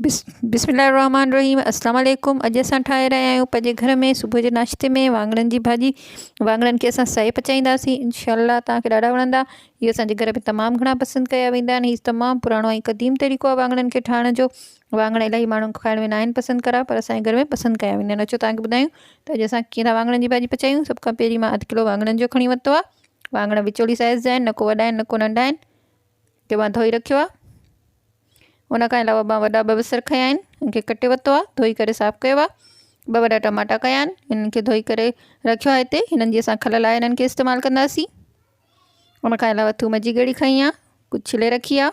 बिस्मिल्लाहिर्रहमानिर्रहीम। अस्सलाम वालेकुम। अॼु असां ठाहे रहिया आहियूं पंहिंजे घर में सुबुह जे नाश्ते में वाङणनि जी भाॼी। वाङणनि खे असां सही पचाईंदासीं, इंशाअल्लाह तव्हांखे ॾाढा वणंदा। इहे असांजे घर में तमामु घणा पसंदि कया वेंदा आहिनि। हीउ तमामु पुराणो ऐं क़दीम तरीक़ो आहे वाङणनि खे ठाहिण जो। वाङण इलाही माण्हू खाइण में न आहिनि पसंदि करा, पर असांजे घर में पसंदि कया वेंदा आहिनि। अचो तव्हांखे ॿुधायूं त अॼु असां कीअं था वाङणनि जी भाॼी पचायूं। सभु खां पहिरीं मां 1 किलो वाङणनि जो खणी वरितो आहे। वाङण विचोली साइज़ जा आहिनि, न को वॾा आहिनि न को नंढा आहिनि। के मां धोई रखियो आहे। उन खां अलावा मां वॾा 2 बसर खया आहिनि, उनखे कटे वरितो आहे, धोई करे साफ़ु कयो आहे। 2 वॾा टमाटा कया आहिनि, इन्हनि खे धोई करे रखियो आहे हिते। हिननि जी असां खल लाइ इन्हनि खे इस्तेमालु कंदासीं। उन खां अलावा थूम जी ॻड़ी खई आहे, कुझु छिले रखी आहे।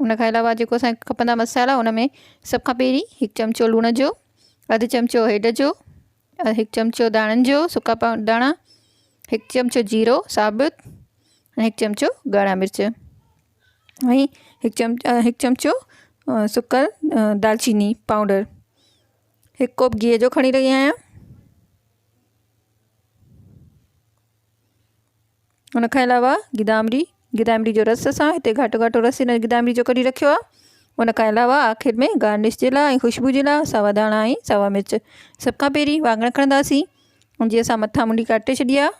उन खां अलावा जेको असांखे खपंदा मसाला, उन में सभ खां पहिरीं 1 चमचो लूण जो, 1/2 चमचो हेड जो, 1 चमचो दाणनि जो सुका दाणा, 1 चमचो जीरो साबित, 1 चमचो ॻाढ़ा मिर्च ऐं 1 चमचो सुकल दालचीनी पाउडर। 1 कोप गिह जो खणी रही आहियां। उन खां अलावा गिदामिड़ी जो रस असां हिते घाटो घाटो रस हिन गिदामिड़ी जो कढी रखियो आहे। उन खां अलावा आख़िर में गार्निश जे लाइ ऐं ख़ुशबू जे लाइ सावा धाणा ऐं सावा मिर्च। सभ खां पहिरीं वाङण खणंदासीं, जीअं असां मथां मुंडी काटे छॾी आहे,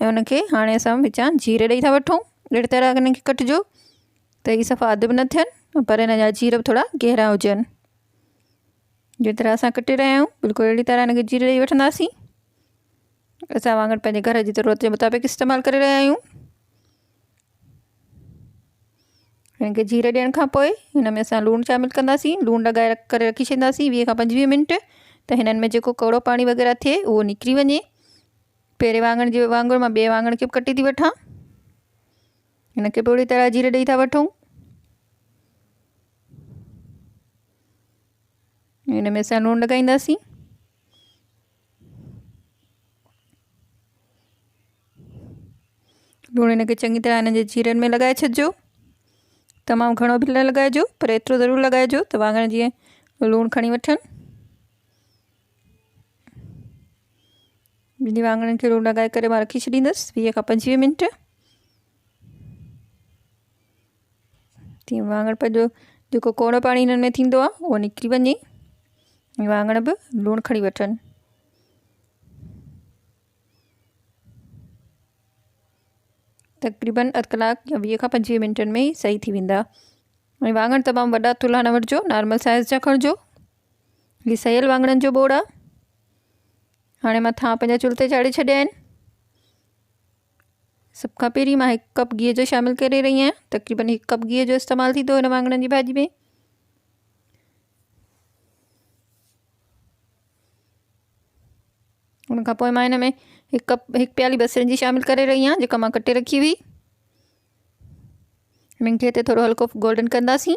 ऐं उनखे हाणे असां विचां जीरे ॾेई था वठूं। अहिड़ी तरह हिनखे कटिजो त हीअ सफ़ा अधु बि न थियनि, पर हिन जा चीर बि थोरा गहरा हुजनि। जंहिं तरह असां कटे रहिया आहियूं, बिल्कुलु अहिड़ी तरह हिनखे जीरे ॾेई वठंदासीं। असां वाङण पंहिंजे घर जी ज़रूरत जे मुताबिक़ इस्तेमालु करे रहिया आहियूं। हिनखे जीरे ॾियण खां पोइ हिन में असां लूणु शामिलु कंदासीं। लूणु लॻाए करे रखी छॾींदासीं 20 खां 25 मिंट, त हिननि में जेको कौड़ो पाणी वग़ैरह थिए उहो निकिरी वञे। पहिरें वाङण जे वांगुरु मां ॿिए वाङण खे बि कटे थी वठां। हिनखे बि ओड़ी तरह जीरे ॾेई था वठूं। हिन में असां लूणु लॻाईंदासीं। लूणु हिनखे चङी तरह हिन जे जीरनि में लॻाए छॾिजो। तमामु घणो बि न लॻाइजो, पर एतिरो ज़रूरु लॻाइजो त वाङण जीअं लूणु खणी वठनि। ॿिन्ही वाङणनि खे लूणु लॻाए करे मां रखी छॾींदसि 20 खां 25 मिंट। तीअं वाङण पंहिंजो जेको कौड़ो पाणी हिननि में थींदो आहे उहो निकिरी वञे ऐं वाङण बि लूणु खणी वठनि। तक़रीबन अधु कलाकु या 20 खां 25 मिंटनि में ई सही थी वेंदा। ऐं वाङण तमामु वॾा थुल्हा न वठिजो, नॉर्मल साइज़ जा खणिजो। हीअ सयल वाङणनि जो बोड़ आहे। हाणे मां थां पंहिंजा चुल्ह ते चाढ़े छॾिया आहिनि। सभ खां पहिरीं मां 1 कप गिह जो शामिलु करे रही आहियां। तक़रीबन 1 कप गिह जो इस्तेमालु थींदो हिन वाङणनि जी भाॼी में। उन खां पोइ मां हिन में 1 प्याली बसरनि जी शामिलु करे रही आहियां, जेका मां कटे रखी हुई। हिननि खे हिते थोरो हल्को गोल्डन कंदासीं।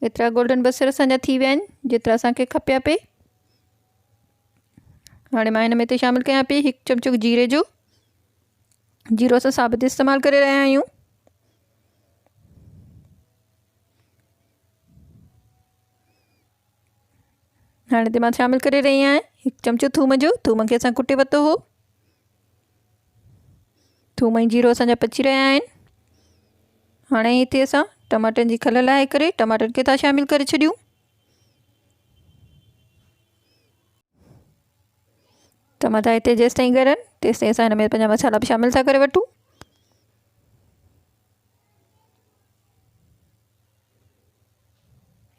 एतिरा गोल्डन बसर असांजा थी विया आहिनि जेतिरा असांखे खपे पए। हाणे मां हिन में हिते शामिलु कयां पई 1 चमचो जीरे जो। जीरो असां साबित इस्तेमालु करे रहिया आहियूं। हाणे हिते मां शामिलु करे रही आहियां 1 चमचो थूम जो। थूम खे असां कुटे वरितो हो। थूम ऐं जीरो असांजा पची रहिया आहिनि। हाणे हिते असां टमाटनि जी खल लाहे करे टमाटनि खे था शामिलु करे छॾियूं। टमाटा हिते जेसि ताईं ॻरनि तेसि ताईं असां हिन में पंहिंजा मसाला बि शामिलु था करे वठूं।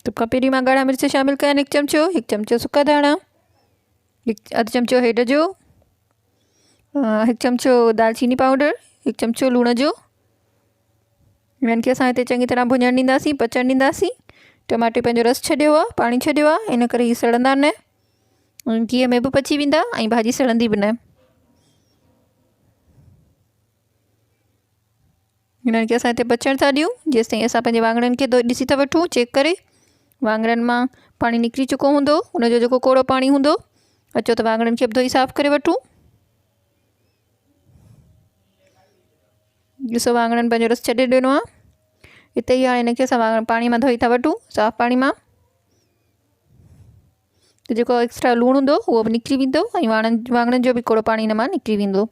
सभ खां पहिरीं मां ॻाढ़ा मिर्च शामिलु कया आहिनि 1 चमचो, 1 चमचो सुका धाणा, 1/2 चमचो हेड जो, 1 चमचो दालचीनी पाउडर, 1 चमचो लूण जो। हिननि खे असां हिते चङी तरह भुञणु ॾींदासीं, पचणु ॾींदासीं। टमाटे पंहिंजो रस छॾियो आहे, पाणी छॾियो आहे, इन करे हीअ सड़ंदा न, गिह में बि पची वेंदा ऐं भाॼी सड़ंदी बि न। हिननि खे असां हिते पचण था ॾियूं जेसि ताईं असां पंहिंजे वाङणनि खे ॾिसी था वठूं, चेक करे। वाङणनि मां पाणी निकिरी चुको हूंदो, उनजो जेको कौड़ो पाणी हूंदो। अचो त वाङणनि खे बि धोई साफ़ु करे वठूं। ॾिसो वाङणनि पंहिंजो रस छॾे ॾिनो आहे। हिते ई हाणे हिनखे असां पाणी मां धोई था वठूं, साफ़ु पाणी मां। त जेको एक्स्ट्रा लूणु हूंदो उहो बि निकिरी वेंदो ऐं वाङणनि जो बि कौड़ो पाणी हिन मां निकिरी वेंदो।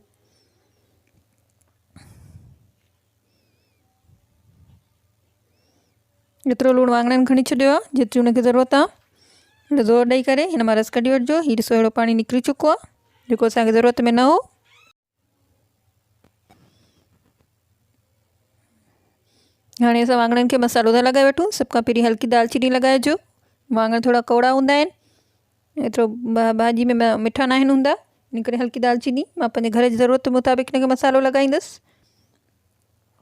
एतिरो लूणु वाङणनि खणी छॾियो आहे जेतिरी हुनखे ज़रूरत आहे। अहिड़ो ज़ोर ॾेई करे हिन मां रस कढी वठिजो। हीउ ॾिसो अहिड़ो पाणी निकिरी चुको आहे जेको असांखे ज़रूरत में न हो। हाणे असां वाङणनि खे मसालो था लॻाए वठूं। सभ खां पहिरीं हल्की दालचीनी लॻाइजो। वाङण थोरा कौड़ा हूंदा आहिनि, एतिरो भाॼी में मिठा न आहिनि हूंदा, इन करे हल्की दालचीनी। मां पंहिंजे घर जी ज़रूरत मुताबिक़ हिनखे मसालो लॻाईंदसि।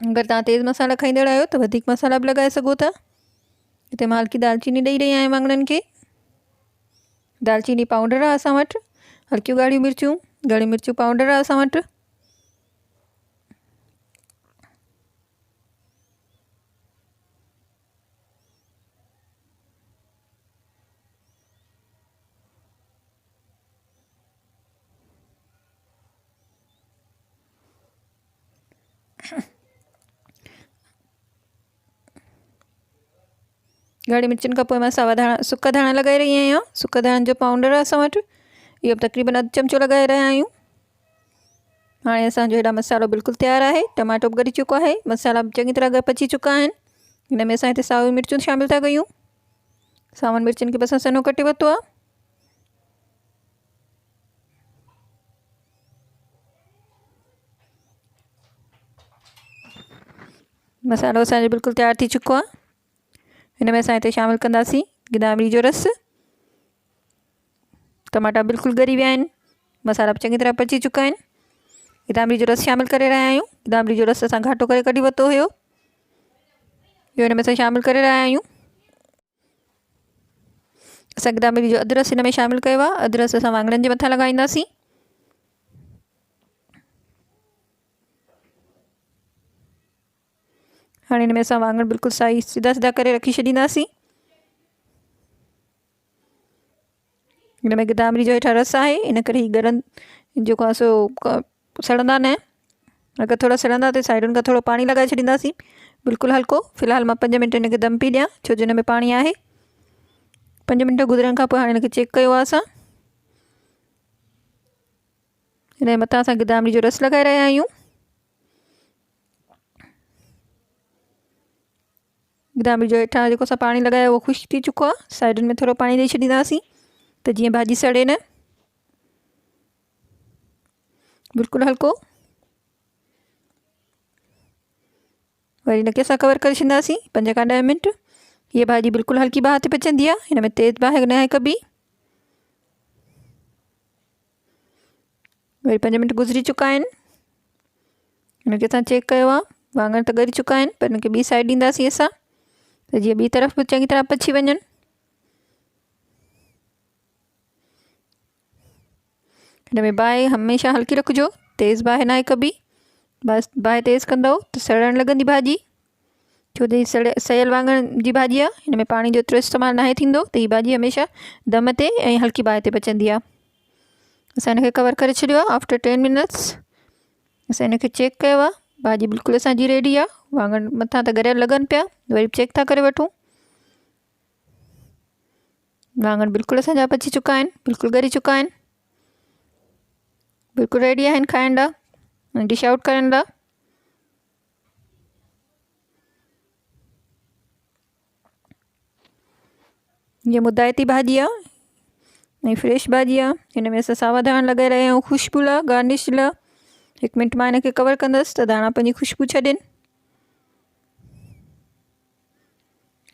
अगरि तव्हां तेज़ मसाला खाईंदड़ आहियो त वधीक मसाला बि लॻाए सघो था। हिते मां हल्की दालचीनी ॾेई रही आहियां वाङणनि खे। दालचीनी पाउडर आहे असां वटि। हल्कियूं ॻाढ़ियूं मिर्चूं पाउडर आहे असां वटि। ॻाढ़ी मिर्चनि खां पोइ मां सावा धाणा सुका धाणा लॻाए रही आहियां। सुका धाणनि जो पाउडर आहे असां वटि। इहो बि तक़रीबन अधु चमचो लॻाए रहिया आहियूं। हाणे असांजो हेॾा मसालो बिल्कुलु तयारु आहे। टमाटो बि ॻरी चुको आहे, मसाला बि चङी तरह पची चुका आहिनि। हिन में असां हिते सायूं मिर्चूं शामिलु था कयूं। सावनि मिर्चनि खे बि असां सन्हो कटे वरितो आहे। मसालो असांजो बिल्कुलु तयारु थी चुको आहे। हिन में असां हिते शामिलु कंदासीं गिदामिड़ी जो रस। टमाटा बिल्कुलु ॻरी विया आहिनि, मसाला बि चङी तरह पची चुका आहिनि। गिदामिड़ी जो रस शामिलु करे रहिया आहियूं। गिदामिड़ी जो रस असां घाटो करे कढी वरितो हुयो, इहो हिन में असां शामिलु करे रहिया आहियूं। असां गिदामिड़ी जो अदरस हिन में शामिलु कयो आहे। अदरस असां वाङणनि जे मथां लॻाईंदासीं। हाणे हिन में असां वाङण बिल्कुलु साई सिधा सिधा करे रखी छॾींदासीं। हिन में गिदामिड़ी जो हेठां रस आहे, इन करे हीउ ॻरनि जेको आहे सो सड़ंदा न। अगरि थोरा सड़ंदा त साइडुनि खां थोरो पाणी लॻाए छॾींदासीं, बिल्कुलु हल्को। फ़िलहालु मां 5 मिंट हिनखे दम पई ॾियां, छो जो हिन में पाणी आहे। 5 मिंट गुज़रण खां पोइ हाणे हिनखे चेक कयो आहे असां। हिन जे मथां असां गिदामिड़ी जो रस लॻाए रहिया आहियूं। गिदामिड़ी जो हेठां जेको असां पाणी लॻायो उहो ख़ुशि थी चुको आहे। साइडुनि में थोरो पाणी ॾेई छॾींदासीं त जीअं भाॼी सड़े न। बिल्कुलु हल्को। वरी हिनखे असां कवर करे छॾींदासीं 5 खां 10 मिंट। हीअ भाॼी बिल्कुलु हल्की बाहि ते पचंदी आहे, हिन में तेज़ बाहि न आहे कबी। वरी 5 मिंट गुज़री चुका आहिनि। हिनखे असां चेक कयो आहे, वाङण त ॻरी चुका आहिनि, पर हिनखे ॿी साइड ॾींदासीं असां त जीअं ॿी तरफ़ बि चङी तरह पची वञनि। हिन में बाहि हमेशह हल्की रखिजो, तेज़ बाहि न आहे कबी। बसि बाहि तेज़ कंदव त सड़णु लॻंदी भाॼी, छो जो हीअ सयल वाङण जी भाॼी आहे। हिन में पाणी जो एतिरो इस्तेमालु नाहे थींदो, त हीअ भाॼी हमेशह दम ते ऐं हल्की बाहि ते पचंदी आहे। असां हिनखे कवर करे छॾियो आहे। आफ्टर 10 मिनट्स असां हिनखे चेक कयो आहे। भाॼी बिल्कुलु असांजी रेडी आहे। वाङण मथां त ॻरियल लॻनि पिया, वरी चेक था करे वठूं। वाङण बिल्कुलु असांजा पची चुका आहिनि, बिल्कुलु ॻरी चुका आहिनि, बिल्कुलु रेडी आहिनि खाइण लाइ, डिश आउट करण लाइ। हीअ मुदाइती भाॼी आहे ऐं फ्रेश भाॼी आहे। हिन में असां सावा धाणा लॻाए रहिया आहियूं ख़ुशबू लाइ, गार्निश लाइ। 1 मिंट मां हिनखे कवर कंदसि त धाणा पंहिंजी ख़ुशबू छॾनि।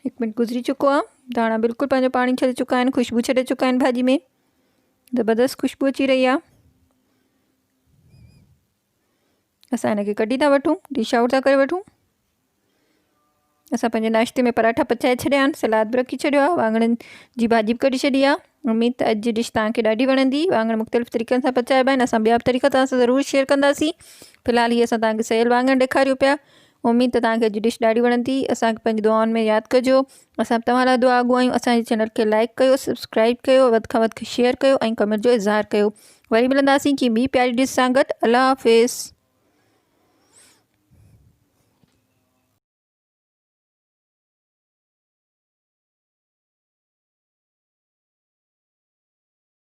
1 मिंट गुज़री चुको आहे। धाणा बिल्कुलु पंहिंजो पाणी छॾे चुका आहिनि, ख़ुशबू छॾे चुका आहिनि भाॼी में, ज़बरदस्त ख़ुशबू अची रही आहे। असां हिनखे कढी था वठूं, डिश आउट था करे वठूं। असां पंहिंजे नाश्ते में पराठा पचाए छॾिया आहिनि, सलाद बि रखी छॾियो आहे, वाङणनि जी भाॼी बि कढी छॾी आहे। उमेद त अॼु जी डिश तव्हांखे ॾाढी वणंदी। वाङण मुख़्तलिफ़ तरीक़नि सां पचाइबा आहिनि, असां ॿिया बि तरीक़ा तव्हां सां ज़रूरु शेयर कंदासीं। फ़िलहालु हीअ असां तव्हांखे सयल वाङण ॾेखारियो पिया। उमेद त तव्हांखे अॼु डिश ॾाढी वणंदी। असांखे पंहिंजी दुआउनि में यादि कजो। असां तव्हां लाइ दुआ घुरायूं। असांजे चैनल खे लाइक कयो, सब्सक्राइब कयो, वधि खां वधि शेयर कयो ऐं कमेंट जो इज़हार कयो। वरी मिलंदासीं की ॿी प्यारी डिश सां गॾु। अल्लाह हाफ़िज़।